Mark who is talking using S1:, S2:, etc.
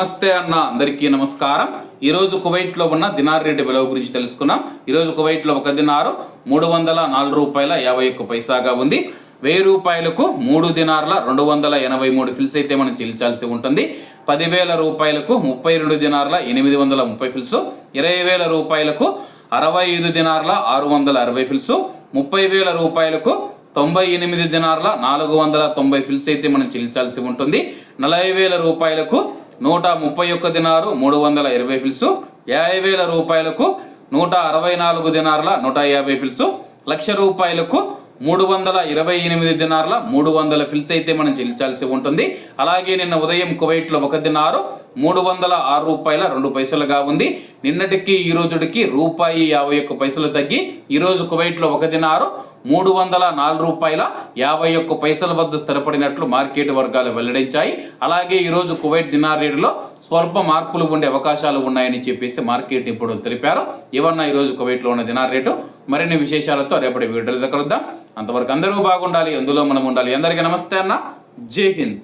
S1: నమస్తే అన్న, అందరికీ నమస్కారం. ఈరోజు కువైట్లో ఉన్న దినార్ రేటు విలువ గురించి తెలుసుకున్నాం. ఈరోజు కువైట్లో ఒక దినారు 304 రూపాయల 51 పైసాగా ఉంది. 1000 రూపాయలకు 3 దినార్ల 283 ఫిల్స్ అయితే మనం చెల్లించాల్సి ఉంటుంది. 10,000 రూపాయలకు 32 దినార్ల 830 ఫిల్స్, 20,000 రూపాయలకు 65 దినార్ల 660 ఫిల్స్, 30,000 రూపాయలకు 98 దినార్ల 490 ఫిల్స్ అయితే మనం చెల్లించాల్సి ఉంటుంది. 40,000 రూపాయలకు 131 దినారు 320 ఫిల్స్, 50,000 రూపాయలకు 164 దినార్ల 150 ఫిల్స్, 1,00,000 రూపాయలకు 328 దినార్ల 300 ఫిల్స్ అయితే మనం చెల్లించాల్సి ఉంటుంది. అలాగే నిన్న ఉదయం కువైట్లో ఒక దినారు 306 రూపాయల 2 పైసలుగా ఉంది. నిన్నటికి ఈ రోజుకి రూపాయి 51 పైసలు తగ్గి ఈరోజు కువైట్లో ఒక దినారు 304 రూపాయల 51 పైసల వద్ద స్థిరపడినట్లు మార్కెట్ వర్గాలు వెల్లడించాయి. అలాగే ఈరోజు కువైట్ దినార్ రేటులో స్వల్ప మార్పులు ఉండే అవకాశాలు ఉన్నాయని చెప్పేసి మార్కెట్ ఇప్పుడు తెలిపారు. ఇవన్న ఈరోజు కువైట్లో ఉన్న దినార్ రేటు. మరిన్ని విశేషాలతో రేపటి వీడియోలో కలుద్దాం. అంతవరకు అందరూ బాగుండాలి, అందులో మనం ఉండాలి. అందరికీ నమస్తే అన్న, జై హింద్.